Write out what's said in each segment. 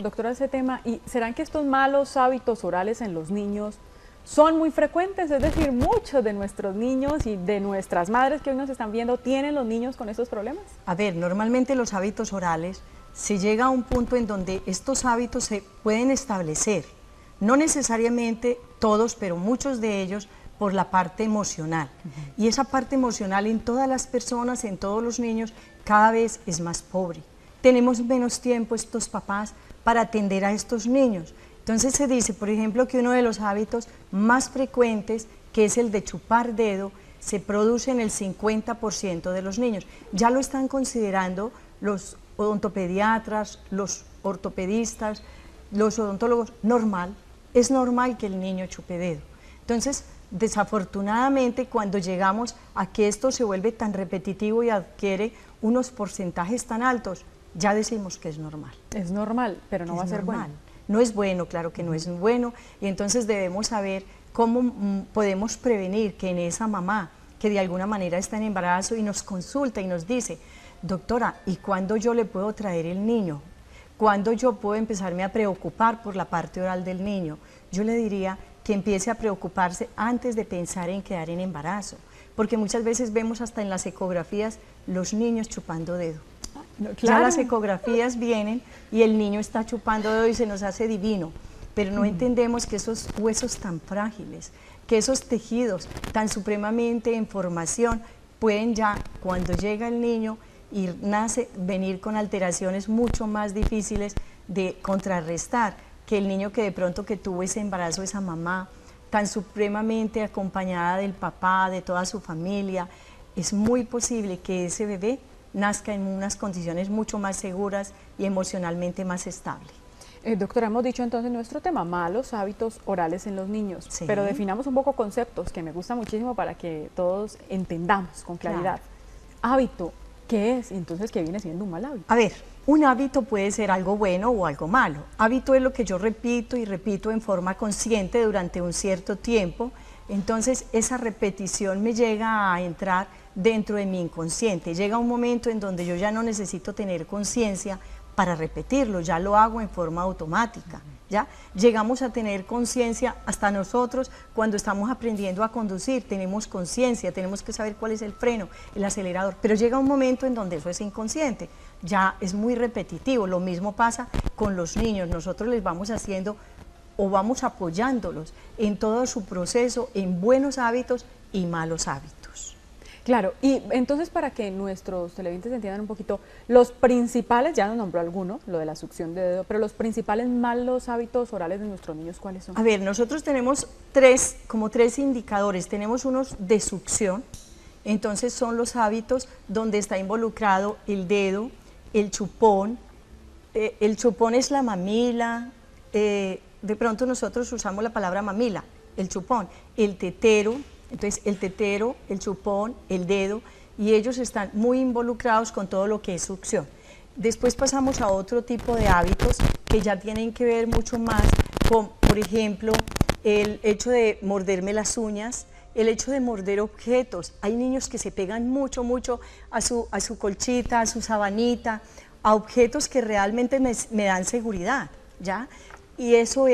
doctora, ese tema. ¿Y serán que estos malos hábitos orales en los niños son muy frecuentes? Es decir, muchos de nuestros niños y de nuestras madres que hoy nos están viendo, ¿tienen los niños con estos problemas? A ver, normalmente los hábitos orales se llega a un punto en donde estos hábitos se pueden establecer, no necesariamente todos, pero muchos de ellos por la parte emocional. Y esa parte emocional en todas las personas, en todos los niños, cada vez es más pobre. Tenemos menos tiempo estos papás para atender a estos niños. Entonces se dice, por ejemplo, que uno de los hábitos más frecuentes, que es el de chupar dedo, se produce en el 50% de los niños. Ya lo están considerando los odontopediatras, los ortopedistas, los odontólogos, normal. Es normal que el niño chupe dedo. Entonces, desafortunadamente, cuando llegamos a que esto se vuelve tan repetitivo y adquiere unos porcentajes tan altos, ya decimos que es normal. Es normal, pero no va a ser bueno. No es bueno, claro que no es bueno, y entonces debemos saber cómo podemos prevenir que en esa mamá que de alguna manera está en embarazo y nos consulta y nos dice, doctora, ¿y cuándo yo le puedo traer el niño? ¿Cuándo yo puedo empezarme a preocupar por la parte oral del niño? Yo le diría que empiece a preocuparse antes de pensar en quedar en embarazo, porque muchas veces vemos hasta en las ecografías los niños chupando dedo. No, claro. Ya las ecografías vienen y el niño está chupando dedo y se nos hace divino, pero no entendemos que esos huesos tan frágiles, que esos tejidos tan supremamente en formación pueden ya, cuando llega el niño y nace, venir con alteraciones mucho más difíciles de contrarrestar que el niño que de pronto que tuvo ese embarazo, esa mamá tan supremamente acompañada del papá, de toda su familia. Es muy posible que ese bebé nazca en unas condiciones mucho más seguras y emocionalmente más estables. Doctora, hemos dicho entonces nuestro tema, malos hábitos orales en los niños, Sí. pero definamos un poco conceptos que me gusta muchísimo para que todos entendamos con claridad. Claro. Hábito, ¿qué es? Entonces, ¿qué viene siendo un mal hábito? A ver, un hábito puede ser algo bueno o algo malo. Hábito es lo que yo repito y repito en forma consciente durante un cierto tiempo, entonces esa repetición me llega a entrar dentro de mi inconsciente. Llega un momento en donde yo ya no necesito tener conciencia para repetirlo, ya lo hago en forma automática. ¿Ya? Llegamos a tener conciencia hasta nosotros cuando estamos aprendiendo a conducir, tenemos conciencia, tenemos que saber cuál es el freno, el acelerador, pero llega un momento en donde eso es inconsciente, ya es muy repetitivo. Lo mismo pasa con los niños, nosotros les vamos haciendo o vamos apoyándolos en todo su proceso, en buenos hábitos y malos hábitos. Claro, y entonces para que nuestros televidentes entiendan un poquito, los principales, ya nos nombró alguno, lo de la succión de dedo, pero los principales malos hábitos orales de nuestros niños, ¿cuáles son? A ver, nosotros tenemos como tres indicadores. Tenemos unos de succión, entonces son los hábitos donde está involucrado el dedo, el chupón es la mamila, de pronto nosotros usamos la palabra mamila, el chupón, el tetero. Entonces el tetero, el chupón, el dedo, y ellos están muy involucrados con todo lo que es succión. Después pasamos a otro tipo de hábitos que ya tienen que ver mucho más con, por ejemplo, el hecho de morderme las uñas, el hecho de morder objetos. Hay niños que se pegan mucho a su colchita, a su sabanita, a objetos que realmente me dan seguridad, ¿ya? Y eso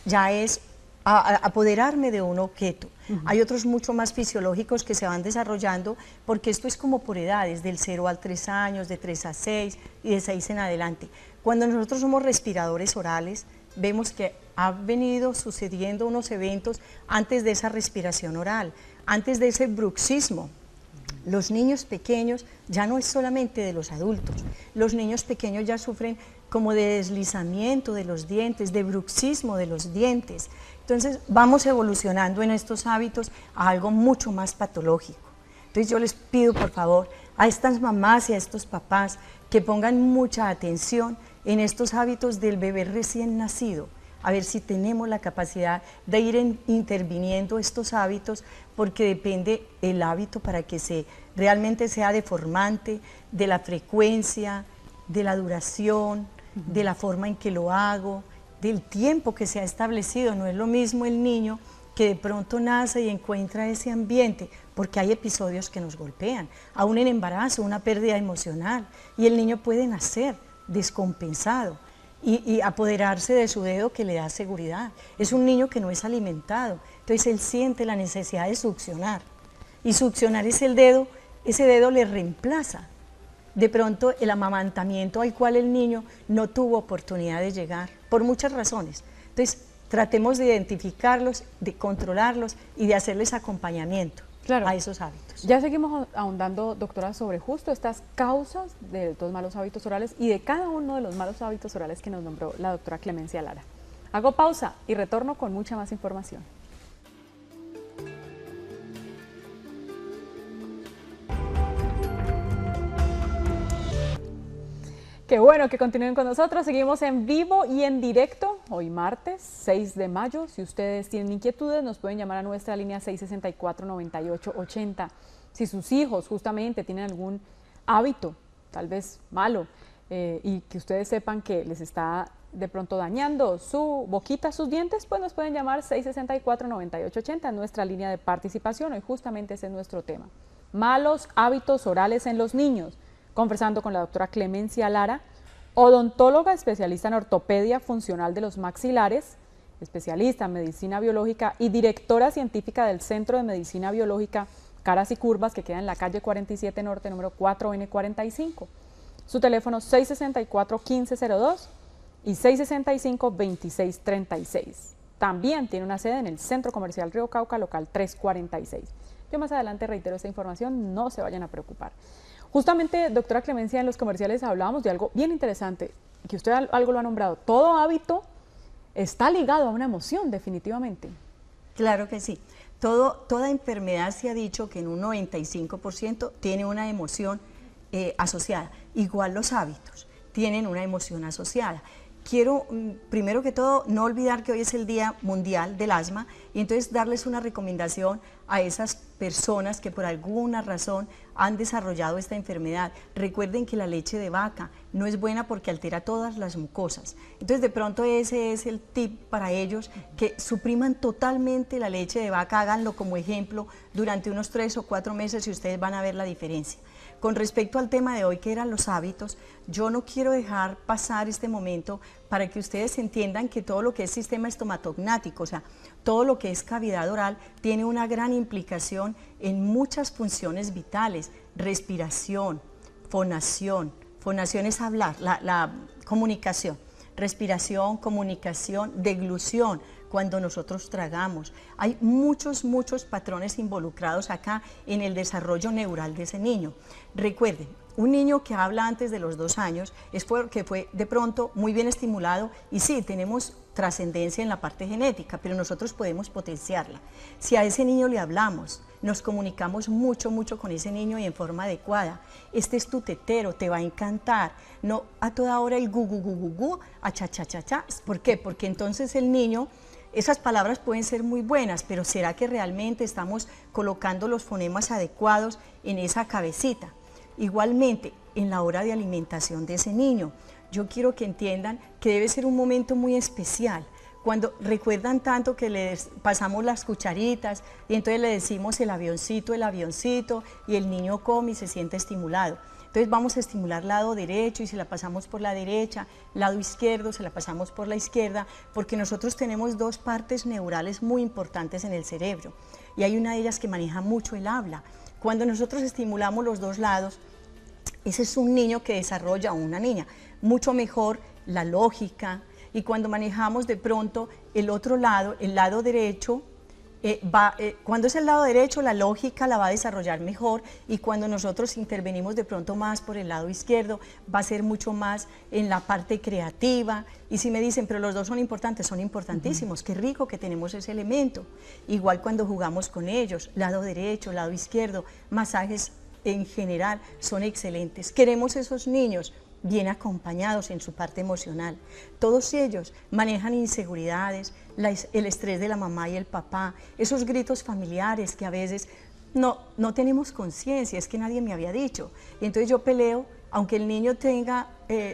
ya es apoderarme de un objeto. Hay otros mucho más fisiológicos que se van desarrollando, porque esto es como por edades, del 0 al 3 años, de 3 a 6 y de 6 en adelante. Cuando nosotros somos respiradores orales, vemos que ha venido sucediendo unos eventos antes de esa respiración oral, antes de ese bruxismo. Los niños pequeños ya no es solamente de los adultos, los niños pequeños ya sufren como de deslizamiento de los dientes, de bruxismo de los dientes. Entonces vamos evolucionando en estos hábitos a algo mucho más patológico. Entonces yo les pido por favor a estas mamás y a estos papás que pongan mucha atención en estos hábitos del bebé recién nacido, a ver si tenemos la capacidad de ir interviniendo estos hábitos, porque depende el hábito para que realmente sea deformante, de la frecuencia, de la duración, de la forma en que lo hago, del tiempo que se ha establecido. No es lo mismo el niño que de pronto nace y encuentra ese ambiente, porque hay episodios que nos golpean, aún en embarazo, una pérdida emocional, y el niño puede nacer descompensado. y apoderarse de su dedo que le da seguridad. Es un niño que no es alimentado, entonces él siente la necesidad de succionar. Y succionar ese dedo le reemplaza de pronto el amamantamiento al cual el niño no tuvo oportunidad de llegar, por muchas razones. Entonces, tratemos de identificarlos, de controlarlos y de hacerles acompañamiento a esos hábitos. Ya seguimos ahondando, doctora, sobre justo estas causas de los malos hábitos orales y de cada uno de los malos hábitos orales que nos nombró la doctora Clemencia Lara. Hago pausa y retorno con mucha más información. Qué bueno que continúen con nosotros, seguimos en vivo y en directo, hoy martes 6 de mayo. Si ustedes tienen inquietudes, nos pueden llamar a nuestra línea 664-9880. Si sus hijos justamente tienen algún hábito, tal vez malo, y que ustedes sepan que les está de pronto dañando su boquita, sus dientes, pues nos pueden llamar 664-9880 en nuestra línea de participación. Hoy justamente ese es nuestro tema. Malos hábitos orales en los niños. Conversando con la doctora Clemencia Lara, odontóloga especialista en ortopedia funcional de los maxilares, especialista en medicina biológica y directora científica del Centro de Medicina Biológica Caras y Curvas, que queda en la calle 47 Norte, número 4N45. Su teléfono 664-1502 y 665-2636. También tiene una sede en el Centro Comercial Río Cauca, local 346. Yo más adelante reitero esta información, no se vayan a preocupar. Justamente, doctora Clemencia, en los comerciales hablábamos de algo bien interesante, que usted algo lo ha nombrado. Todo hábito está ligado a una emoción, definitivamente. Claro que sí. Toda enfermedad se ha dicho que en un 95% tiene una emoción asociada. Igual los hábitos tienen una emoción asociada. Quiero, primero que todo, no olvidar que hoy es el Día Mundial del Asma y entonces darles una recomendación a esas personas que por alguna razón han desarrollado esta enfermedad. Recuerden que la leche de vaca no es buena porque altera todas las mucosas. Entonces, de pronto ese es el tip para ellos, que supriman totalmente la leche de vaca, háganlo como ejemplo durante unos 3 o 4 meses y ustedes van a ver la diferencia. Con respecto al tema de hoy, que eran los hábitos, yo no quiero dejar pasar este momento para que ustedes entiendan que todo lo que es sistema estomatognático, o sea, todo lo que es cavidad oral, tiene una gran implicación en muchas funciones vitales: respiración, fonación. Fonación es hablar, la comunicación. Respiración, comunicación, deglución, cuando nosotros tragamos. Hay muchos patrones involucrados acá en el desarrollo neural de ese niño. Recuerden, un niño que habla antes de los 2 años es porque fue de pronto muy bien estimulado y sí, tenemos trascendencia en la parte genética, pero nosotros podemos potenciarla. Si a ese niño le hablamos, nos comunicamos mucho con ese niño y en forma adecuada. Este es tu tetero, te va a encantar. No a toda hora el gu, gu, gu, gu, gu, a cha, cha, cha, cha. ¿Por qué? Porque entonces el niño, esas palabras pueden ser muy buenas, pero ¿será que realmente estamos colocando los fonemas adecuados en esa cabecita? Igualmente, en la hora de alimentación de ese niño, yo quiero que entiendan que debe ser un momento muy especial. Cuando recuerdan tanto que les pasamos las cucharitas y entonces le decimos el avioncito, y el niño come y se siente estimulado. Entonces vamos a estimular lado derecho y se la pasamos por la derecha, lado izquierdo se la pasamos por la izquierda, porque nosotros tenemos 2 partes neurales muy importantes en el cerebro y hay una de ellas que maneja mucho el habla. Cuando nosotros estimulamos los 2 lados, ese es un niño que desarrolla, o una niña, mucho mejor la lógica, y cuando manejamos de pronto el otro lado, el lado derecho, cuando es el lado derecho, la lógica la va a desarrollar mejor, y cuando nosotros intervenimos de pronto más por el lado izquierdo, va a ser mucho más en la parte creativa. Y si me dicen, pero los 2 son importantes, son importantísimos, qué rico que tenemos ese elemento. Igual cuando jugamos con ellos, lado derecho, lado izquierdo, masajes en general son excelentes. Queremos esos niños bien acompañados en su parte emocional. Todos ellos manejan inseguridades, el estrés de la mamá y el papá, esos gritos familiares que a veces no tenemos conciencia, es que nadie me había dicho. Y entonces yo peleo, aunque el niño tenga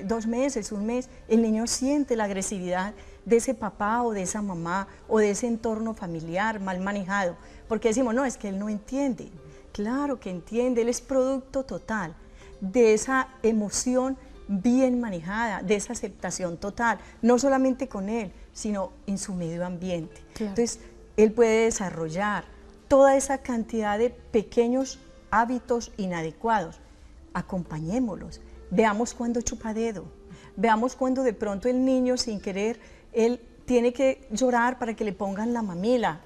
2 meses, 1 mes, el niño siente la agresividad de ese papá o de esa mamá o de ese entorno familiar mal manejado, porque decimos, no, es que él no entiende. Claro que entiende, él es producto total de esa emoción bien manejada, de esa aceptación total, no solamente con él, sino en su medio ambiente. Claro. Entonces, él puede desarrollar toda esa cantidad de pequeños hábitos inadecuados. Acompañémoslos, veamos cuando chupa dedo, veamos cuando de pronto el niño sin querer, él tiene que llorar para que le pongan la mamila,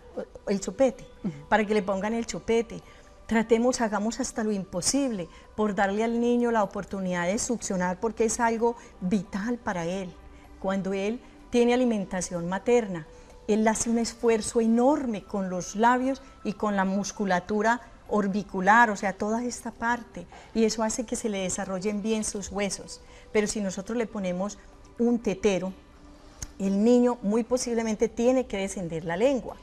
el chupete, para que le pongan el chupete. Tratemos, hagamos hasta lo imposible por darle al niño la oportunidad de succionar porque es algo vital para él. Cuando él tiene alimentación materna, él hace un esfuerzo enorme con los labios y con la musculatura orbicular, o sea, toda esta parte, y eso hace que se le desarrollen bien sus huesos. Pero si nosotros le ponemos un tetero, el niño muy posiblemente tiene que descender la lengua.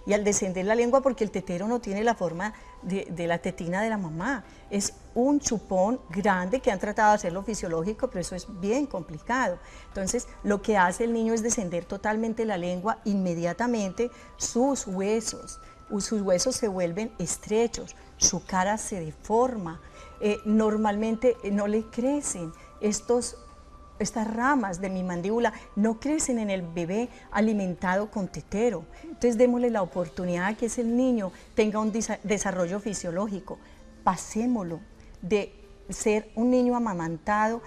Y al descender la lengua, porque el tetero no tiene la forma de la tetina de la mamá, es un chupón grande que han tratado de hacerlo fisiológico, pero eso es bien complicado. Entonces, lo que hace el niño es descender totalmente la lengua, inmediatamente sus huesos se vuelven estrechos, su cara se deforma, normalmente no le crecen estas ramas de mi mandíbula, no crecen en el bebé alimentado con tetero. Entonces démosle la oportunidad a que ese niño tenga un desarrollo fisiológico. Pasémoslo de ser un niño amamantado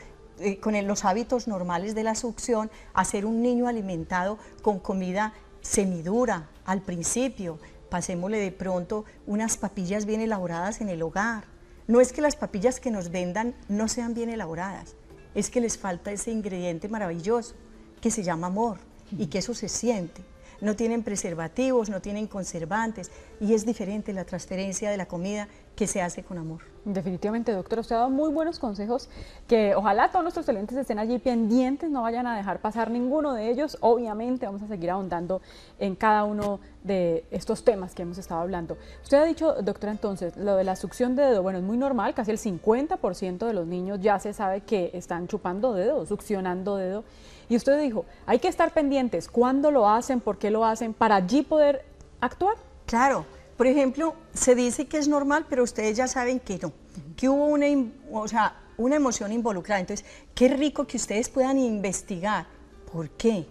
con los hábitos normales de la succión a ser un niño alimentado con comida semidura al principio. Pasémosle de pronto unas papillas bien elaboradas en el hogar. No es que las papillas que nos vendan no sean bien elaboradas, es que les falta ese ingrediente maravilloso que se llama amor y que eso se siente. No tienen preservativos, no tienen conservantes y es diferente la transferencia de la comida que se hace con amor. Definitivamente, doctora, usted ha dado muy buenos consejos que ojalá todos nuestros clientes estén allí pendientes, no vayan a dejar pasar ninguno de ellos. Obviamente vamos a seguir ahondando en cada uno de estos temas que hemos estado hablando. Usted ha dicho, doctora, entonces, lo de la succión de dedo, bueno, es muy normal, casi el 50% de los niños ya se sabe que están chupando dedo, succionando dedo. Y usted dijo, hay que estar pendientes, ¿cuándo lo hacen, por qué lo hacen, para allí poder actuar? Claro. Por ejemplo, se dice que es normal, pero ustedes ya saben que no, que hubo una emoción involucrada. Entonces, qué rico que ustedes puedan investigar. ¿Por qué?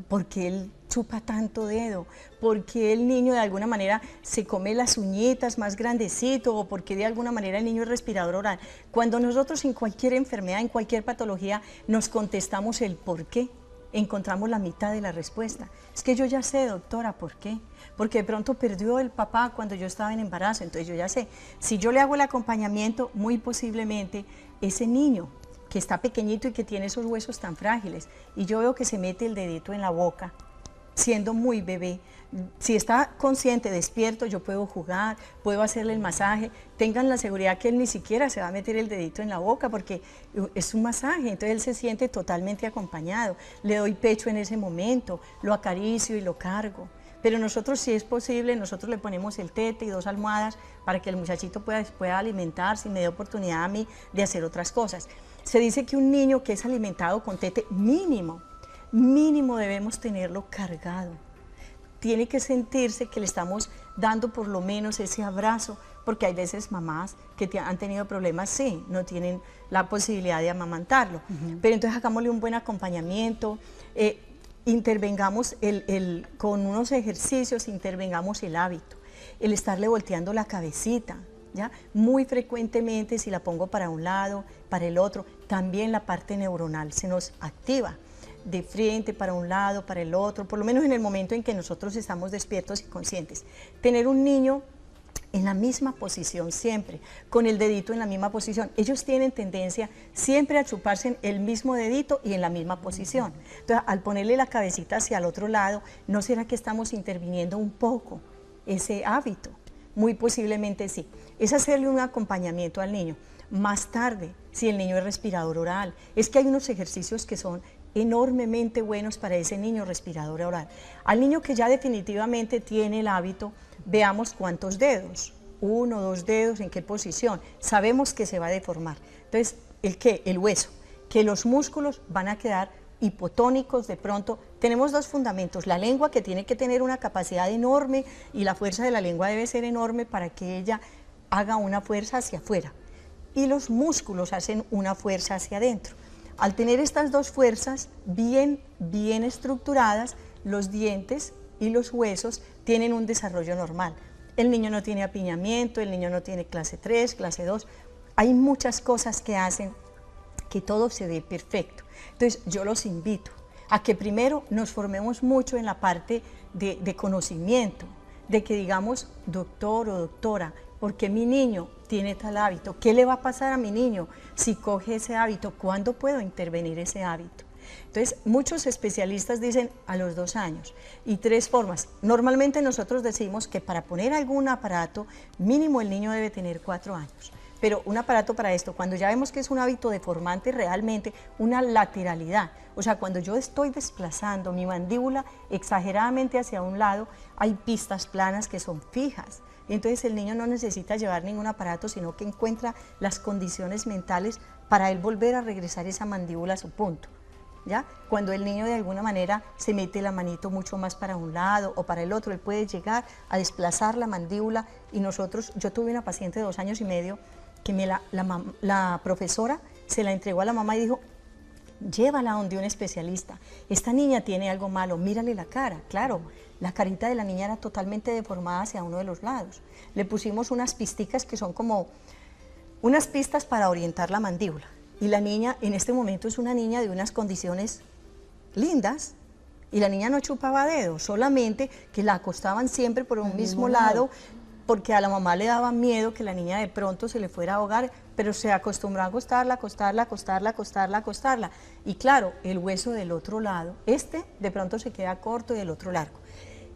¿Por qué él chupa tanto dedo? ¿Por qué el niño de alguna manera se come las uñitas más grandecito? ¿O por qué de alguna manera el niño es respirador oral? Cuando nosotros en cualquier enfermedad, en cualquier patología, nos contestamos el por qué, encontramos la mitad de la respuesta. Es que yo ya sé, doctora, ¿por qué? Porque de pronto perdió el papá cuando yo estaba en embarazo, entonces yo ya sé. Si yo le hago el acompañamiento, muy posiblemente ese niño que está pequeñito y que tiene esos huesos tan frágiles, y yo veo que se mete el dedito en la boca, siendo muy bebé, si está consciente, despierto, yo puedo jugar, puedo hacerle el masaje, tengan la seguridad que él ni siquiera se va a meter el dedito en la boca porque es un masaje, entonces él se siente totalmente acompañado, le doy pecho en ese momento, lo acaricio y lo cargo. Pero nosotros, si es posible, nosotros le ponemos el tete y 2 almohadas para que el muchachito pueda alimentarse y me dé oportunidad a mí de hacer otras cosas. Se dice que un niño que es alimentado con tete mínimo debemos tenerlo cargado. Tiene que sentirse que le estamos dando por lo menos ese abrazo, porque hay veces mamás que han tenido problemas, sí, no tienen la posibilidad de amamantarlo. Pero entonces hagámosle un buen acompañamiento, intervengamos con unos ejercicios, intervengamos el hábito, el estarle volteando la cabecita, ¿ya? Muy frecuentemente, si la pongo para un lado, para el otro, también la parte neuronal se nos activa, de frente, para un lado, para el otro, por lo menos en el momento en que nosotros estamos despiertos y conscientes. Tener un niño en la misma posición siempre, con el dedito en la misma posición. Ellos tienen tendencia siempre a chuparse el mismo dedito y en la misma posición. Entonces, al ponerle la cabecita hacia el otro lado, ¿no será que estamos interviniendo un poco ese hábito? Muy posiblemente sí. Es hacerle un acompañamiento al niño. Más tarde, si el niño es respirador oral, es que hay unos ejercicios que son enormemente buenos para ese niño respirador oral. Al niño que ya definitivamente tiene el hábito, veamos cuántos dedos, 1, 2 dedos, en qué posición, sabemos que se va a deformar. Entonces, el hueso, que los músculos van a quedar hipotónicos de pronto. Tenemos 2 fundamentos, la lengua, que tiene que tener una capacidad enorme y la fuerza de la lengua debe ser enorme para que ella haga una fuerza hacia afuera, y los músculos hacen una fuerza hacia adentro. Al tener estas dos fuerzas bien estructuradas, los dientes y los huesos tienen un desarrollo normal. El niño no tiene apiñamiento, el niño no tiene clase 3, clase 2. Hay muchas cosas que hacen que todo se dé perfecto. Entonces yo los invito a que primero nos formemos mucho en la parte de conocimiento, de que digamos, doctor o doctora, ¿por qué mi niño tiene tal hábito? ¿Qué le va a pasar a mi niño si coge ese hábito? ¿Cuándo puedo intervenir ese hábito? Entonces, muchos especialistas dicen a los 2 años y 3 formas. Normalmente nosotros decimos que para poner algún aparato, mínimo el niño debe tener 4 años. Pero un aparato para esto, cuando ya vemos que es un hábito deformante, realmente una lateralidad, o sea, cuando yo estoy desplazando mi mandíbula exageradamente hacia un lado, hay pistas planas que son fijas. Y entonces el niño no necesita llevar ningún aparato, sino que encuentra las condiciones mentales para él volver a regresar esa mandíbula a su punto. ¿Ya? Cuando el niño de alguna manera se mete la manito mucho más para un lado o para el otro, él puede llegar a desplazar la mandíbula y yo tuve una paciente de 2 años y medio que la profesora se la entregó a la mamá y dijo, llévala donde un especialista, esta niña tiene algo malo, mírale la cara. Claro, la carita de la niña era totalmente deformada hacia uno de los lados. Le pusimos unas pisticas que son como unas pistas para orientar la mandíbula. Y la niña en este momento es una niña de unas condiciones lindas y la niña no chupaba dedos, solamente que la acostaban siempre por un mismo lado porque a la mamá le daba miedo que la niña de pronto se le fuera a ahogar, pero se acostumbró a acostarla, acostarla, acostarla, acostarla, acostarla. Y claro, el hueso del otro lado, de pronto se queda corto y el otro largo.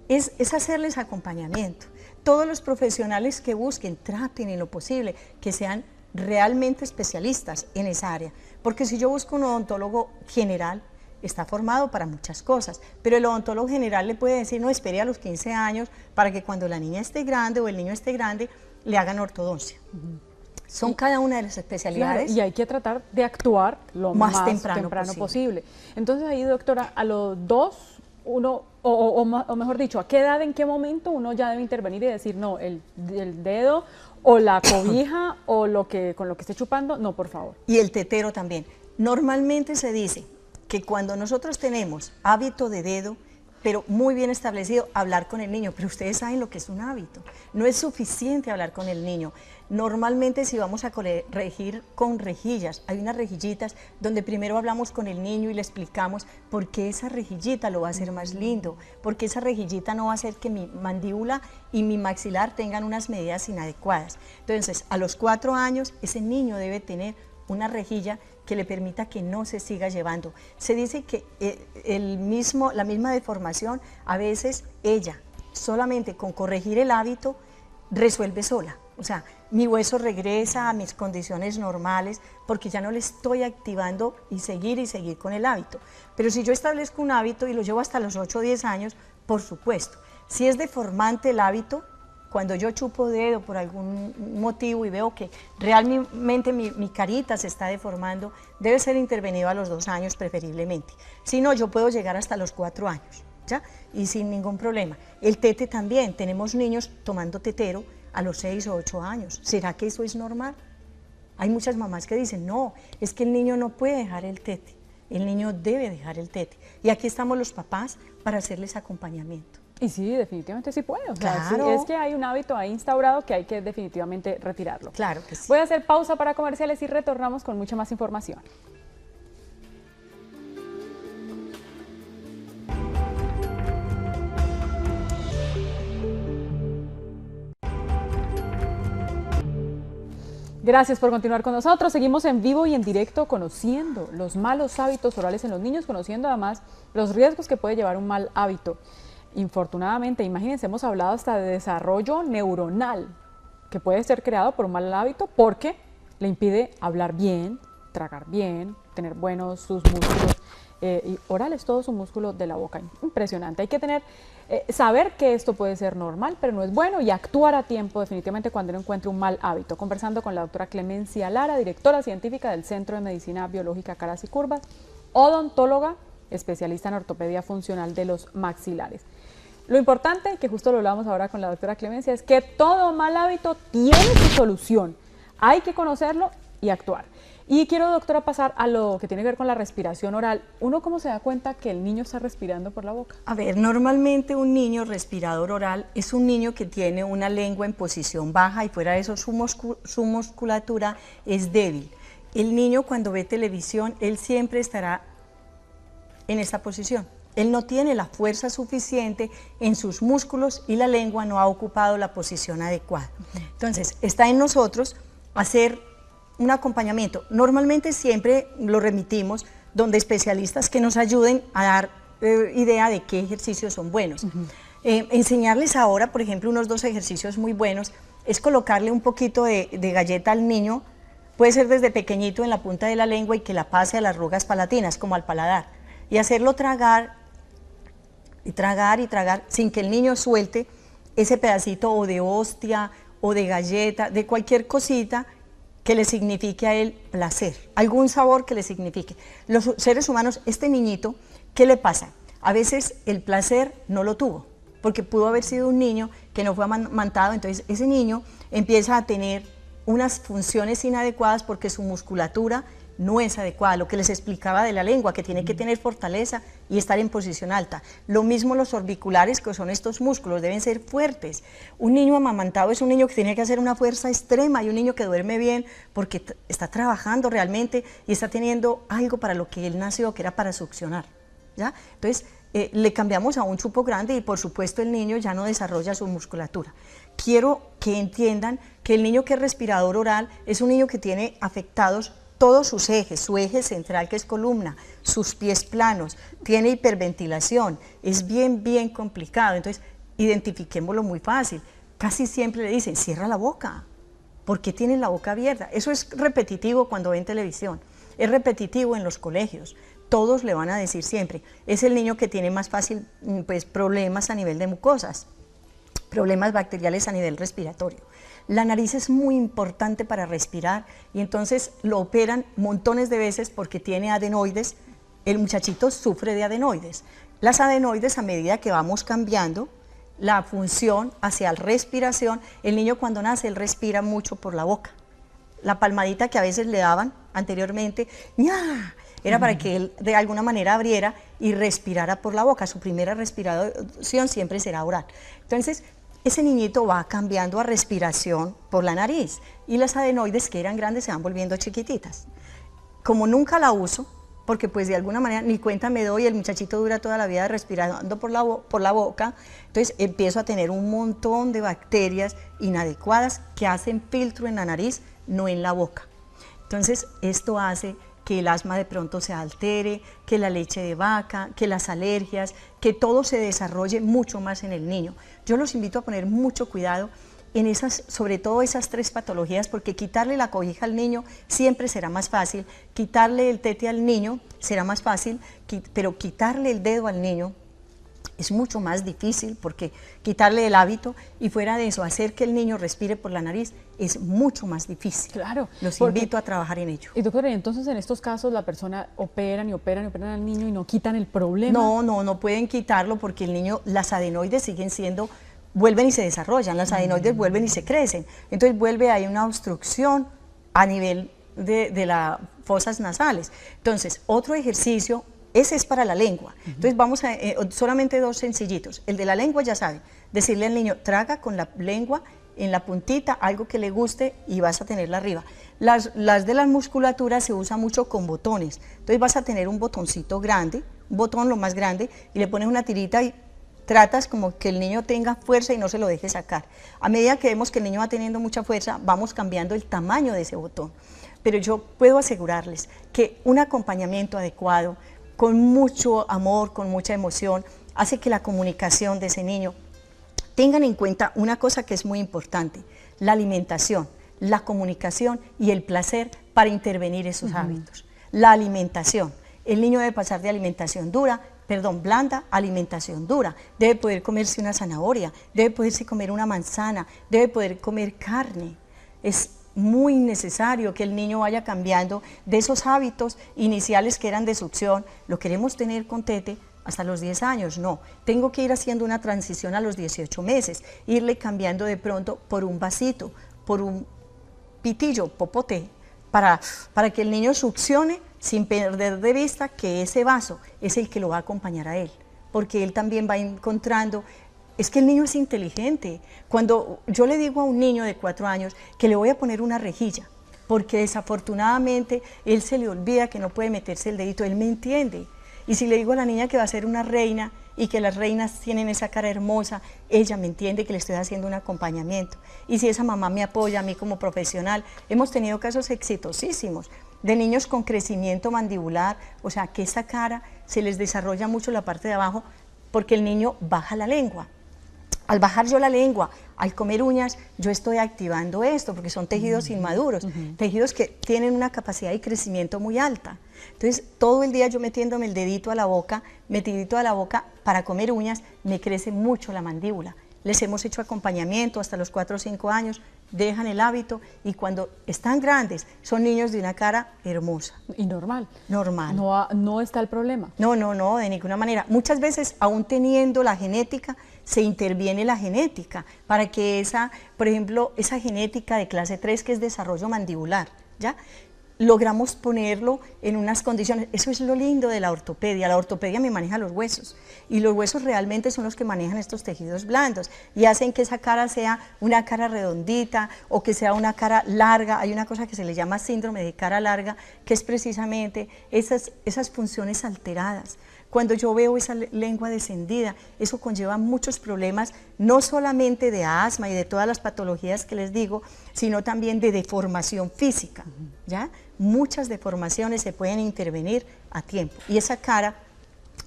Es hacerles acompañamiento. Todos los profesionales que busquen, traten en lo posible que sean realmente especialistas en esa área, porque si yo busco un odontólogo general, está formado para muchas cosas, pero el odontólogo general le puede decir, no, espere a los 15 años para que cuando la niña esté grande o el niño esté grande, le hagan ortodoncia. Son cada una de las especialidades. Claro, y hay que tratar de actuar lo más temprano posible. Entonces ahí, doctora, a los 2, o mejor dicho, ¿a qué edad, en qué momento uno ya debe intervenir y decir, no, el dedo o la cobija o con lo que esté chupando, no, por favor? Y el tetero también. Normalmente se dice que cuando nosotros tenemos hábito de dedo, pero muy bien establecido, hablar con el niño, pero ustedes saben lo que es un hábito, no es suficiente hablar con el niño. Normalmente si vamos a corregir con rejillas, hay unas rejillitas donde primero hablamos con el niño y le explicamos por qué esa rejillita lo va a hacer más lindo, porque esa rejillita no va a hacer que mi mandíbula y mi maxilar tengan unas medidas inadecuadas. Entonces, a los 4 años, ese niño debe tener una rejilla que le permita que no se siga llevando. Se dice que la misma deformación, a veces ella, solamente con corregir el hábito, resuelve sola. O sea, mi hueso regresa a mis condiciones normales porque ya no le estoy activando y seguir con el hábito. Pero si yo establezco un hábito y lo llevo hasta los 8 o 10 años, por supuesto, si es deformante el hábito, cuando yo chupo dedo por algún motivo y veo que realmente mi carita se está deformando, debe ser intervenido a los 2 años preferiblemente. Si no, yo puedo llegar hasta los 4 años, ¿ya? Y sin ningún problema. El tete también, tenemos niños tomando tetero a los 6 o 8 años. ¿Será que eso es normal? Hay muchas mamás que dicen, no, es que el niño no puede dejar el tete, el niño debe dejar el tete. Y aquí estamos los papás para hacerles acompañamiento. Y sí, definitivamente sí puede. O sea, claro. Sí, es que hay un hábito ahí instaurado que hay que definitivamente retirarlo. Claro que sí. Voy a hacer pausa para comerciales y retornamos con mucha más información. Gracias por continuar con nosotros. Seguimos en vivo y en directo conociendo los malos hábitos orales en los niños, conociendo además los riesgos que puede llevar un mal hábito. Infortunadamente, imagínense, hemos hablado hasta de desarrollo neuronal que puede ser creado por un mal hábito porque le impide hablar bien, tragar bien, tener buenos sus músculos y orales, todo su músculo de la boca. Impresionante. Hay que saber que esto puede ser normal, pero no es bueno, y actuar a tiempo definitivamente cuando uno encuentre un mal hábito. Conversando con la doctora Clemencia Lara, directora científica del Centro de Medicina Biológica Caras y Curvas, odontóloga, especialista en ortopedia funcional de los maxilares. Lo importante, que justo lo hablamos ahora con la doctora Clemencia, es que todo mal hábito tiene su solución. Hay que conocerlo y actuar. Y quiero, doctora, pasar a lo que tiene que ver con la respiración oral. ¿Uno cómo se da cuenta que el niño está respirando por la boca? A ver, normalmente un niño respirador oral es un niño que tiene una lengua en posición baja y fuera de eso su musculatura es débil. El niño cuando ve televisión, él siempre estará en esta posición. Él no tiene la fuerza suficiente en sus músculos y la lengua no ha ocupado la posición adecuada. Entonces, está en nosotros hacer un acompañamiento. Normalmente siempre lo remitimos donde especialistas que nos ayuden a dar idea de qué ejercicios son buenos. Enseñarles ahora, por ejemplo, unos 2 ejercicios muy buenos es colocarle un poquito de galleta al niño, puede ser desde pequeñito en la punta de la lengua y que la pase a las arrugas palatinas, como al paladar, y hacerlo tragar y tragar y tragar sin que el niño suelte ese pedacito o de hostia o de galleta, de cualquier cosita que le signifique a él placer, algún sabor que le signifique. Los seres humanos, este niñito, ¿qué le pasa? A veces el placer no lo tuvo, porque pudo haber sido un niño que no fue amamantado, entonces ese niño empieza a tener unas funciones inadecuadas porque su musculatura no es adecuada, lo que les explicaba de la lengua, que tiene que tener fortaleza y estar en posición alta. Lo mismo los orbiculares, que son estos músculos, deben ser fuertes. Un niño amamantado es un niño que tiene que hacer una fuerza extrema y un niño que duerme bien porque está trabajando realmente y está teniendo algo para lo que él nació, que era para succionar, ¿ya? Entonces, le cambiamos a un chupo grande y por supuesto el niño ya no desarrolla su musculatura. Quiero que entiendan que el niño que es respirador oral es un niño que tiene afectados todos sus ejes, su eje central que es columna, sus pies planos, tiene hiperventilación, es bien complicado. Entonces, identifiquémoslo muy fácil. Casi siempre le dicen, cierra la boca, ¿por qué tienes la boca abierta? Eso es repetitivo cuando ven televisión, es repetitivo en los colegios. Todos le van a decir siempre, es el niño que tiene más fácil pues, problemas a nivel de mucosas, problemas bacteriales a nivel respiratorio. La nariz es muy importante para respirar y entonces lo operan montones de veces porque tiene adenoides. El muchachito sufre de adenoides. Las adenoides, a medida que vamos cambiando la función hacia la respiración, el niño cuando nace él respira mucho por la boca. La palmadita que a veces le daban anteriormente, ¡ña!, era para que él de alguna manera abriera y respirara por la boca. Su primera respiración siempre será oral. Entonces, ese niñito va cambiando a respiración por la nariz y las adenoides que eran grandes se van volviendo chiquititas. Como nunca la uso, porque pues de alguna manera ni cuenta me doy, el muchachito dura toda la vida respirando por la boca, entonces empiezo a tener un montón de bacterias inadecuadas que hacen filtro en la nariz, no en la boca. Entonces esto hace que el asma de pronto se altere, que la leche de vaca, que las alergias, que todo se desarrolle mucho más en el niño. Yo los invito a poner mucho cuidado en esas, sobre todo esas 3 patologías, porque quitarle la cobija al niño siempre será más fácil, quitarle el tete al niño será más fácil, pero quitarle el dedo al niño es mucho más difícil, porque quitarle el hábito y fuera de eso, hacer que el niño respire por la nariz es mucho más difícil. Claro. Los invito a trabajar en ello. Y doctora, entonces en estos casos la persona operan al niño y no quitan el problema. No pueden quitarlo porque el niño, las adenoides siguen siendo, vuelven y se desarrollan, las adenoides vuelven y se crecen. Entonces hay una obstrucción a nivel de las fosas nasales. Entonces, otro ejercicio, ese es para la lengua. Entonces vamos a, solamente 2 sencillitos. El de la lengua ya sabe, decirle al niño, traga con la lengua en la puntita algo que le guste y vas a tenerla arriba. Las de la musculatura se usa mucho con botones. Entonces vas a tener un botoncito grande, un botón lo más grande, y le pones una tirita y tratas como que el niño tenga fuerza y no se lo deje sacar. A medida que vemos que el niño va teniendo mucha fuerza, vamos cambiando el tamaño de ese botón. Pero yo puedo asegurarles que un acompañamiento adecuado, con mucho amor, con mucha emoción, hace que la comunicación de ese niño. Tengan en cuenta una cosa que es muy importante, la alimentación, la comunicación y el placer para intervenir esos hábitos. La alimentación, el niño debe pasar de alimentación blanda a alimentación dura, debe poder comerse una zanahoria, debe poderse comer una manzana, debe poder comer carne. Es muy necesario que el niño vaya cambiando de esos hábitos iniciales que eran de succión. Lo queremos tener con tete hasta los 10 años, no. Tengo que ir haciendo una transición a los 18 meses, irle cambiando de pronto por un vasito, por un pitillo, popote, para que el niño succione sin perder de vista que ese vaso es el que lo va a acompañar a él, porque él también va encontrando. Es que el niño es inteligente. Cuando yo le digo a un niño de 4 años que le voy a poner una rejilla, porque desafortunadamente él se le olvida que no puede meterse el dedito, él me entiende. Y si le digo a la niña que va a ser una reina y que las reinas tienen esa cara hermosa, ella me entiende que le estoy haciendo un acompañamiento. Y si esa mamá me apoya a mí como profesional, hemos tenido casos exitosísimos de niños con crecimiento mandibular, o sea, que esa cara se les desarrolla mucho la parte de abajo porque el niño baja la lengua. Al bajar yo la lengua, al comer uñas, yo estoy activando esto, porque son tejidos inmaduros, tejidos que tienen una capacidad de crecimiento muy alta. Entonces, todo el día yo metiéndome el dedito a la boca, metidito a la boca para comer uñas, me crece mucho la mandíbula. Les hemos hecho acompañamiento hasta los 4 o 5 años, dejan el hábito y cuando están grandes son niños de una cara hermosa. Y normal. Normal. No está el problema. No, de ninguna manera. Muchas veces, aún teniendo la genética, se interviene la genética para que esa, por ejemplo, esa genética de clase 3 que es desarrollo mandibular, ¿ya? Logramos ponerlo en unas condiciones. Eso es lo lindo de la ortopedia me maneja los huesos y los huesos realmente son los que manejan estos tejidos blandos y hacen que esa cara sea una cara redondita o que sea una cara larga. Hay una cosa que se le llama síndrome de cara larga, que es precisamente esas funciones alteradas. Cuando yo veo esa lengua descendida, eso conlleva muchos problemas, no solamente de asma y de todas las patologías que les digo, sino también de deformación física, ¿ya? Muchas deformaciones se pueden intervenir a tiempo. Y esa cara,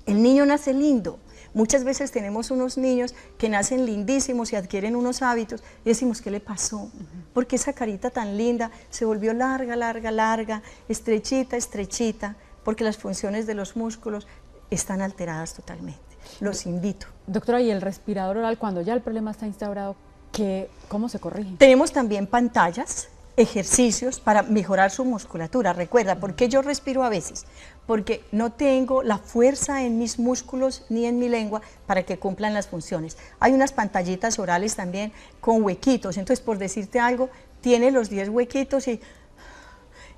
el niño nace lindo. Muchas veces tenemos unos niños que nacen lindísimos y adquieren unos hábitos y decimos, ¿qué le pasó? Porque esa carita tan linda se volvió larga, estrechita, porque las funciones de los músculos están alteradas totalmente. Los invito. Doctora, ¿y el respirador oral, cuando ya el problema está instaurado, cómo se corrige? Tenemos también pantallas, ejercicios para mejorar su musculatura. Recuerda, ¿por qué yo respiro a veces? Porque no tengo la fuerza en mis músculos ni en mi lengua para que cumplan las funciones. Hay unas pantallitas orales también con huequitos, entonces por decirte algo, tiene los 10 huequitos y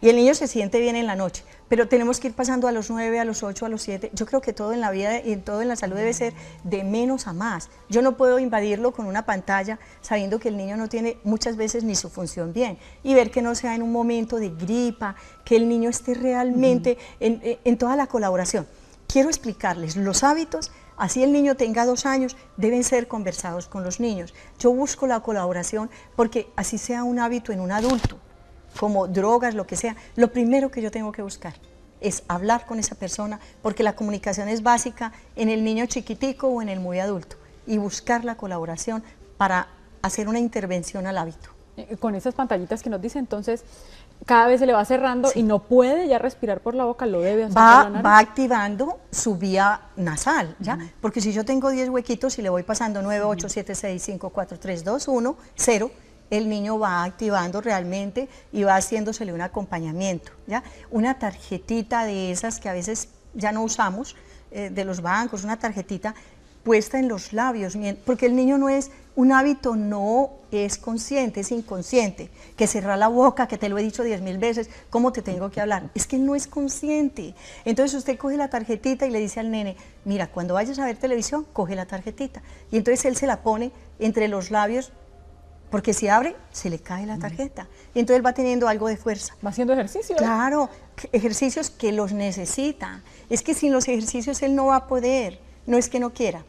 el niño se siente bien en la noche, pero tenemos que ir pasando a los 9, a los 8, a los 7. Yo creo que todo en la vida y todo en la salud debe ser de menos a más. Yo no puedo invadirlo con una pantalla sabiendo que el niño no tiene muchas veces ni su función bien y ver que no sea en un momento de gripa, que el niño esté realmente en toda la colaboración. Quiero explicarles los hábitos. Así el niño tenga 2 años, deben ser conversados con los niños. Yo busco la colaboración porque así sea un hábito en un adulto, como drogas, lo que sea, lo primero que yo tengo que buscar es hablar con esa persona, porque la comunicación es básica en el niño chiquitico o en el muy adulto, y buscar la colaboración para hacer una intervención al hábito. Con esas pantallitas que nos dice, entonces, cada vez se le va cerrando y no puede ya respirar por la boca, lo debe hacer por la nariz. Va activando su vía nasal, ¿ya? Porque si yo tengo 10 huequitos y le voy pasando 9, 8, 7, 6, 5, 4, 3, 2, 1, 0, el niño va activando realmente y va haciéndosele un acompañamiento, ¿ya? Una tarjetita de esas que a veces ya no usamos, de los bancos, una tarjetita puesta en los labios, porque el niño no es, un hábito no es consciente, es inconsciente, que cerrar la boca, que te lo he dicho 10.000 veces, ¿cómo te tengo que hablar? Es que él no es consciente. Entonces usted coge la tarjetita y le dice al nene, mira, cuando vayas a ver televisión, coge la tarjetita, y entonces él se la pone entre los labios, porque si abre, se le cae la tarjeta. Y entonces va teniendo algo de fuerza. Va haciendo ejercicio. Claro, ejercicios que los necesita. Es que sin los ejercicios él no va a poder, no es que no quiera.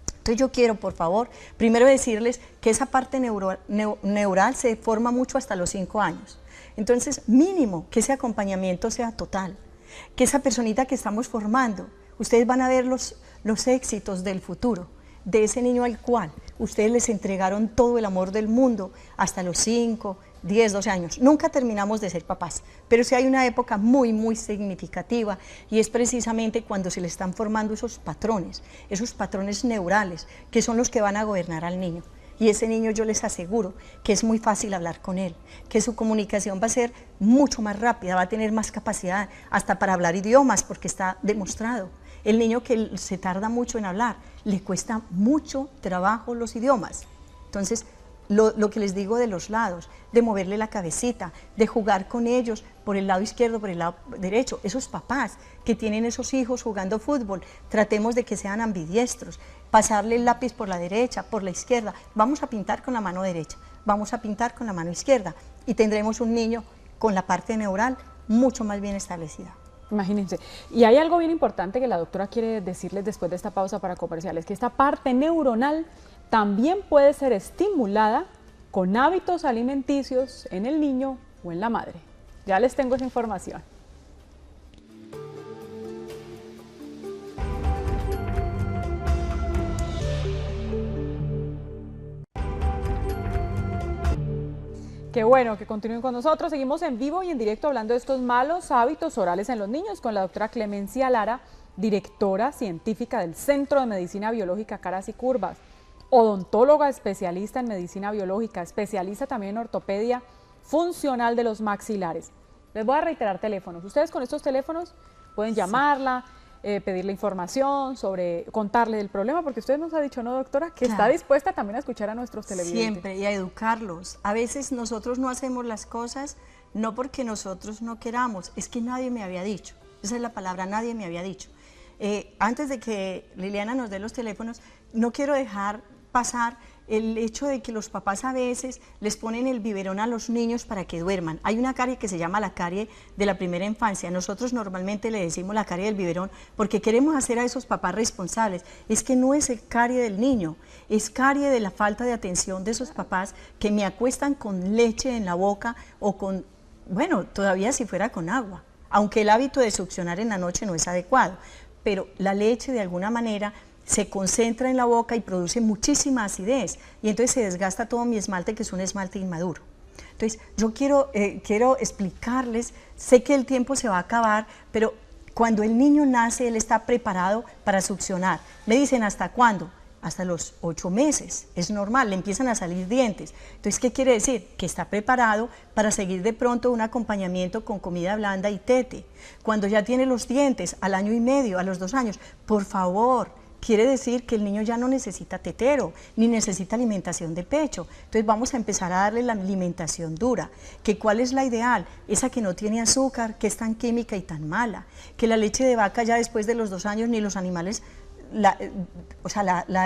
Entonces yo quiero, por favor, primero decirles que esa parte neural se forma mucho hasta los 5 años. Entonces, mínimo que ese acompañamiento sea total. Que esa personita que estamos formando, ustedes van a ver los éxitos del futuro, de ese niño al cual ustedes les entregaron todo el amor del mundo hasta los 5, 10, 12 años. Nunca terminamos de ser papás, pero sí hay una época muy, muy significativa y es precisamente cuando se le están formando esos patrones neurales, que son los que van a gobernar al niño. Y ese niño yo les aseguro que es muy fácil hablar con él, que su comunicación va a ser mucho más rápida, va a tener más capacidad hasta para hablar idiomas, porque está demostrado. El niño que se tarda mucho en hablar, le cuesta mucho trabajo los idiomas. Entonces, lo que les digo de los lados, de moverle la cabecita, de jugar con ellos por el lado izquierdo, por el lado derecho. Esos papás que tienen esos hijos jugando fútbol, tratemos de que sean ambidiestros, pasarle el lápiz por la derecha, por la izquierda. Vamos a pintar con la mano derecha, vamos a pintar con la mano izquierda y tendremos un niño con la parte neural mucho más bien establecida. Imagínense. Y hay algo bien importante que la doctora quiere decirles después de esta pausa para comerciales, que esta parte neuronal también puede ser estimulada con hábitos alimenticios en el niño o en la madre. Ya les tengo esa información. Qué bueno que continúen con nosotros. Seguimos en vivo y en directo hablando de estos malos hábitos orales en los niños con la doctora Clemencia Lara, directora científica del Centro de Medicina Biológica Caras y Curvas, odontóloga especialista en medicina biológica, especialista también en ortopedia funcional de los maxilares. Les voy a reiterar teléfonos. Ustedes con estos teléfonos pueden llamarla, pedirle información sobre, contarle del problema, porque usted nos ha dicho, ¿no, doctora?, que está dispuesta también a escuchar a nuestros televidentes. Siempre, y a educarlos. A veces nosotros no hacemos las cosas no porque nosotros no queramos, es que nadie me había dicho. Esa es la palabra, nadie me había dicho. Antes de que Liliana nos dé los teléfonos, no quiero dejar pasar el hecho de que los papás a veces les ponen el biberón a los niños para que duerman. Hay una carie que se llama la carie de la primera infancia. Nosotros normalmente le decimos la carie del biberón porque queremos hacer a esos papás responsables. Es que no es el carie del niño, es carie de la falta de atención de esos papás que me acuestan con leche en la boca o con, bueno, todavía si fuera con agua, aunque el hábito de succionar en la noche no es adecuado, pero la leche de alguna manera se concentra en la boca y produce muchísima acidez y entonces se desgasta todo mi esmalte, que es un esmalte inmaduro. Entonces yo quiero explicarles, sé que el tiempo se va a acabar, pero cuando el niño nace él está preparado para succionar. Me dicen, ¿hasta cuándo? Hasta los 8 meses, es normal, le empiezan a salir dientes. Entonces, ¿qué quiere decir? Que está preparado para seguir de pronto un acompañamiento con comida blanda y tete. Cuando ya tiene los dientes, al año y medio, a los 2 años, por favor, quiere decir que el niño ya no necesita tetero, ni necesita alimentación de pecho. Entonces vamos a empezar a darle la alimentación dura. ¿Que cuál es la ideal? Esa que no tiene azúcar, que es tan química y tan mala. Que la leche de vaca ya después de los 2 años ni los animales la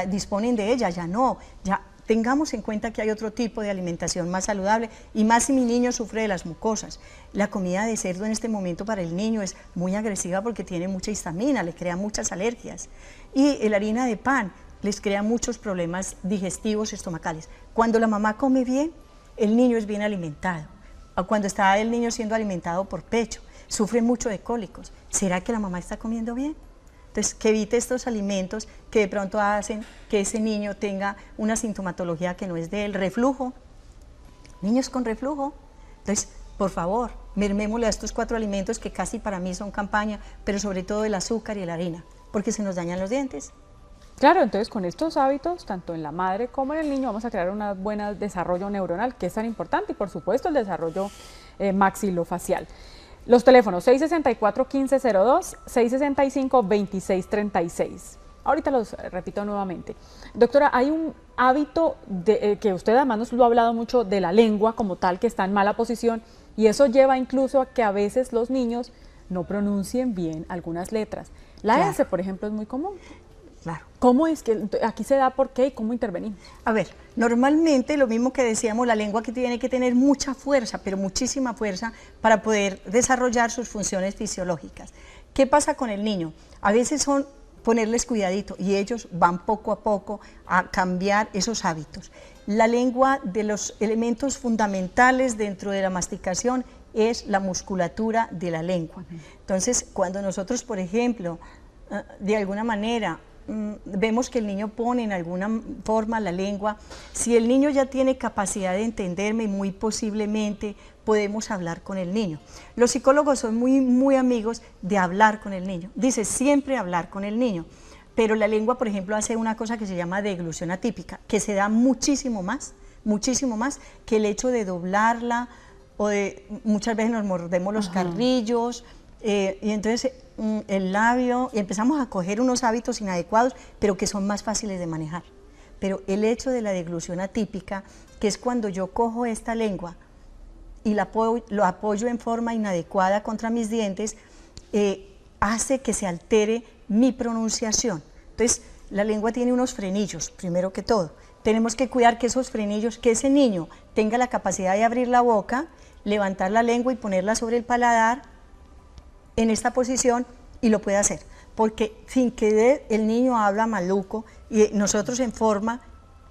disponen de ella, ya no. Ya tengamos en cuenta que hay otro tipo de alimentación más saludable y más si mi niño sufre de las mucosas. La comida de cerdo en este momento para el niño es muy agresiva porque tiene mucha histamina, le crea muchas alergias. Y la harina de pan les crea muchos problemas digestivos estomacales. Cuando la mamá come bien, el niño es bien alimentado. Cuando está el niño siendo alimentado por pecho, sufre mucho de cólicos. ¿Será que la mamá está comiendo bien? Entonces, que evite estos alimentos que de pronto hacen que ese niño tenga una sintomatología que no es de él. Reflujo, niños con reflujo. Entonces, por favor, mermémosle a estos 4 alimentos que casi para mí son campaña, pero sobre todo el azúcar y la harina, porque se nos dañan los dientes. Claro, entonces con estos hábitos, tanto en la madre como en el niño, vamos a crear un buen desarrollo neuronal, que es tan importante, y por supuesto el desarrollo maxilofacial. Los teléfonos 664-1502, 665-2636. Ahorita los repito nuevamente. Doctora, hay un hábito que usted además nos lo ha hablado mucho de la lengua como tal, que está en mala posición, y eso lleva incluso a que a veces los niños no pronuncien bien algunas letras. La S, por ejemplo, es muy común. Claro. ¿Cómo es que aquí se da por qué y cómo intervenimos? A ver, normalmente lo mismo que decíamos, la lengua que tiene que tener mucha fuerza, pero muchísima fuerza para poder desarrollar sus funciones fisiológicas. ¿Qué pasa con el niño? A veces son ponerles cuidadito y ellos van poco a poco a cambiar esos hábitos. La lengua, de los elementos fundamentales dentro de la masticación, es la musculatura de la lengua. Entonces, cuando nosotros, por ejemplo, de alguna manera vemos que el niño pone en alguna forma la lengua, si el niño ya tiene capacidad de entenderme, muy posiblemente podemos hablar con el niño. Los psicólogos son muy amigos de hablar con el niño, dice siempre hablar con el niño, pero la lengua, por ejemplo, hace una cosa que se llama deglución atípica, que se da muchísimo más que el hecho de doblarla, o de muchas veces nos mordemos los carrillos, y entonces el labio, y empezamos a coger unos hábitos inadecuados, pero que son más fáciles de manejar. pero el hecho de la deglución atípica, que es cuando yo cojo esta lengua y lo apoyo en forma inadecuada contra mis dientes, hace que se altere mi pronunciación. Entonces, la lengua tiene unos frenillos, primero que todo. Tenemos que cuidar que esos frenillos, que ese niño tenga la capacidad de abrir la boca, levantar la lengua y ponerla sobre el paladar en esta posición y lo puede hacer. Porque sin querer el niño habla maluco y nosotros en forma,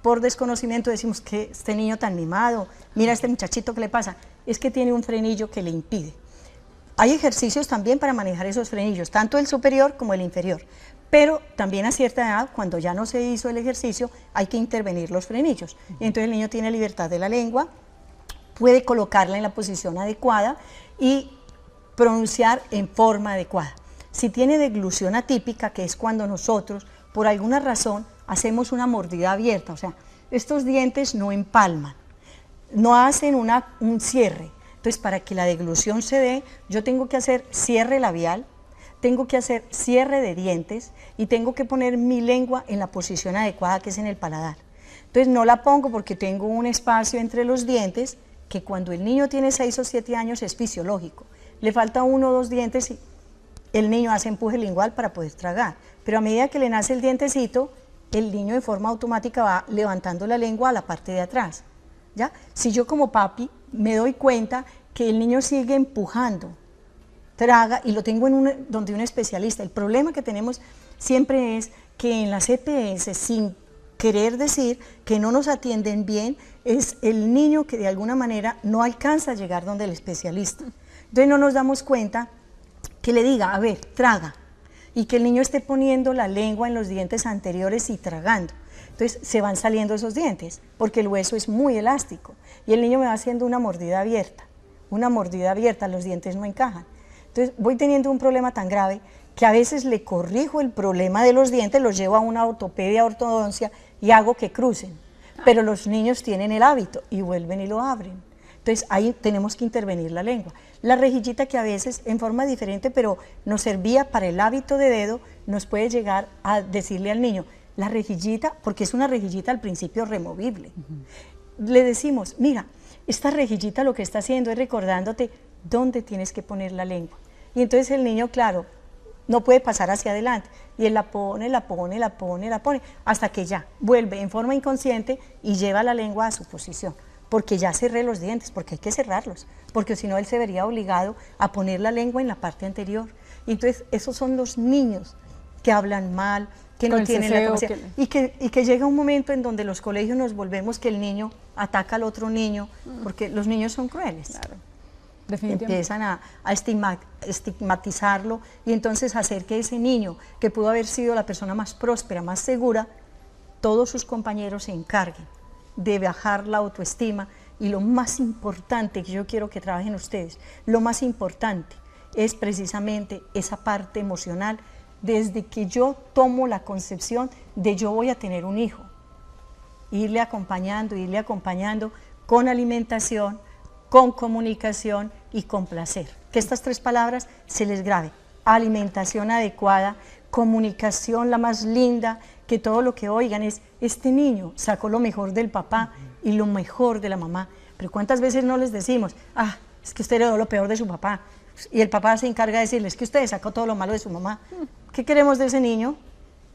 por desconocimiento, decimos que este niño tan mimado, mira a este muchachito, ¿qué le pasa? Es que tiene un frenillo que le impide. Hay ejercicios también para manejar esos frenillos, tanto el superior como el inferior. Pero también a cierta edad, cuando ya no se hizo el ejercicio, hay que intervenir los frenillos. Entonces el niño tiene libertad de la lengua, puede colocarla en la posición adecuada y pronunciar en forma adecuada. Si tiene deglución atípica, que es cuando nosotros, por alguna razón, hacemos una mordida abierta, o sea, estos dientes no empalman, no hacen un cierre. Entonces, para que la deglución se dé, yo tengo que hacer cierre labial, tengo que hacer cierre de dientes y tengo que poner mi lengua en la posición adecuada, que es en el paladar. Entonces no la pongo porque tengo un espacio entre los dientes que cuando el niño tiene 6 o 7 años es fisiológico. Le falta 1 o 2 dientes y el niño hace empuje lingual para poder tragar. Pero a medida que le nace el dientecito, el niño de forma automática va levantando la lengua a la parte de atrás, ¿ya? Si yo como papi me doy cuenta que el niño sigue empujando, traga y lo tengo donde un especialista. El problema que tenemos siempre es que en las EPS, sin querer decir que no nos atienden bien, es el niño que de alguna manera no alcanza a llegar donde el especialista. Entonces no nos damos cuenta que le diga, a ver, traga, y que el niño esté poniendo la lengua en los dientes anteriores y tragando. Entonces se van saliendo esos dientes, porque el hueso es muy elástico, y el niño me va haciendo una mordida abierta, los dientes no encajan. Entonces voy teniendo un problema tan grave que a veces le corrijo el problema de los dientes, los llevo a una ortopedia, ortodoncia y hago que crucen. Pero los niños tienen el hábito y vuelven y lo abren. Entonces ahí tenemos que intervenir la lengua. La rejillita, que a veces en forma diferente, pero nos servía para el hábito de dedo, nos puede llegar a decirle al niño, la rejillita, porque es una rejillita al principio removible. Le decimos, mira, esta rejillita lo que está haciendo es recordándote dónde tienes que poner la lengua. Y entonces el niño, claro, no puede pasar hacia adelante. Y él la pone, hasta que ya vuelve en forma inconsciente y lleva la lengua a su posición. Porque ya cerré los dientes, porque hay que cerrarlos. Porque si no, él se vería obligado a poner la lengua en la parte anterior. Y entonces, esos son los niños que hablan mal, que no tienen la capacidad. Y que llega un momento en donde los colegios nos volvemos que el niño ataca al otro niño, porque los niños son crueles. Claro. Definitivamente. Empiezan a estigmatizarlo y entonces hacer que ese niño, que pudo haber sido la persona más próspera, más segura, todos sus compañeros se encarguen de bajar la autoestima. Y lo más importante que yo quiero que trabajen ustedes, lo más importante es precisamente esa parte emocional, desde que yo tomo la concepción de yo voy a tener un hijo, irle acompañando con alimentación, con comunicación y con placer. Que estas 3 palabras se les grabe: alimentación adecuada, comunicación la más linda, que todo lo que oigan es, este niño sacó lo mejor del papá y lo mejor de la mamá. Pero ¿cuántas veces no les decimos, es que usted heredó lo peor de su papá? Y el papá se encarga de decirles que usted sacó todo lo malo de su mamá. ¿Qué queremos de ese niño?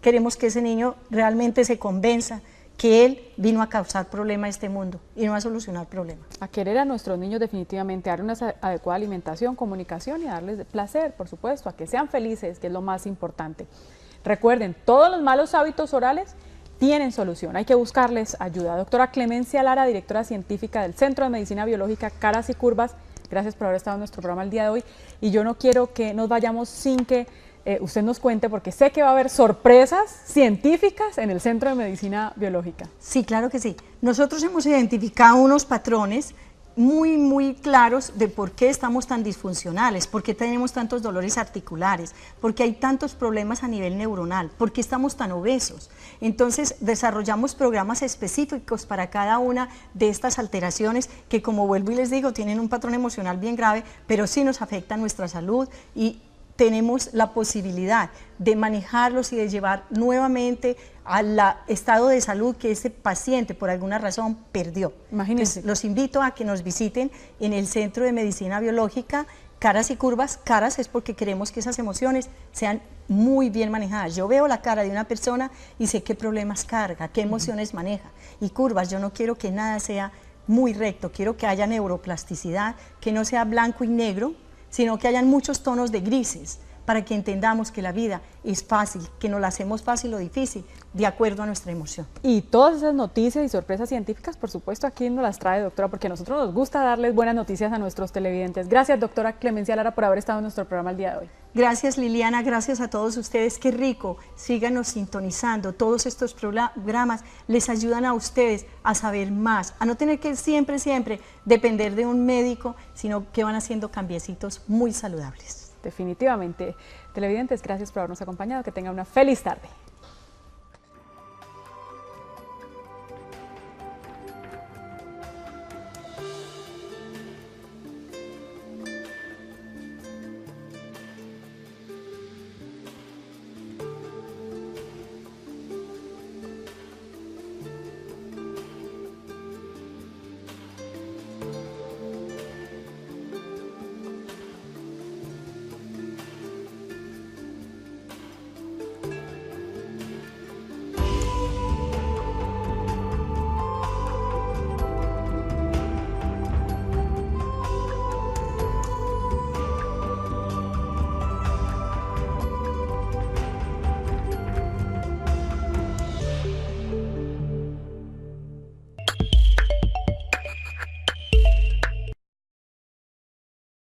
Queremos que ese niño realmente se convenza que él vino a causar problema a este mundo y no a solucionar problemas. A querer a nuestros niños definitivamente, darle una adecuada alimentación, comunicación y darles placer, por supuesto, a que sean felices, que es lo más importante. Recuerden, todos los malos hábitos orales tienen solución, hay que buscarles ayuda. Doctora Clemencia Lara, directora científica del Centro de Medicina Biológica Caras y Curvas, gracias por haber estado en nuestro programa el día de hoy. Y yo no quiero que nos vayamos sin que usted nos cuente, porque sé que va a haber sorpresas científicas en el Centro de Medicina Biológica. Sí, claro que sí. Nosotros hemos identificado unos patrones muy claros de por qué estamos tan disfuncionales, por qué tenemos tantos dolores articulares, por qué hay tantos problemas a nivel neuronal, por qué estamos tan obesos. Entonces desarrollamos programas específicos para cada una de estas alteraciones que, como vuelvo y les digo, tienen un patrón emocional bien grave, pero sí nos afecta nuestra salud y tenemos la posibilidad de manejarlos y de llevar nuevamente al estado de salud que ese paciente por alguna razón perdió. Imagínense. Entonces, los invito a que nos visiten en el Centro de Medicina Biológica, Caras y Curvas. Caras es porque queremos que esas emociones sean muy bien manejadas. Yo veo la cara de una persona y sé qué problemas carga, qué emociones maneja. Y curvas, yo no quiero que nada sea muy recto, quiero que haya neuroplasticidad, que no sea blanco y negro, sino que hayan muchos tonos de grises, para que entendamos que la vida es fácil, que nos la hacemos fácil o difícil, de acuerdo a nuestra emoción. Y todas esas noticias y sorpresas científicas, por supuesto, aquí nos las trae, doctora, porque a nosotros nos gusta darles buenas noticias a nuestros televidentes. Gracias, doctora Clemencia Lara, por haber estado en nuestro programa el día de hoy. Gracias, Liliana, gracias a todos ustedes, qué rico, síganos sintonizando, todos estos programas les ayudan a ustedes a saber más, a no tener que siempre depender de un médico, sino que van haciendo cambiecitos muy saludables. Definitivamente. Televidentes, gracias por habernos acompañado, que tengan una feliz tarde.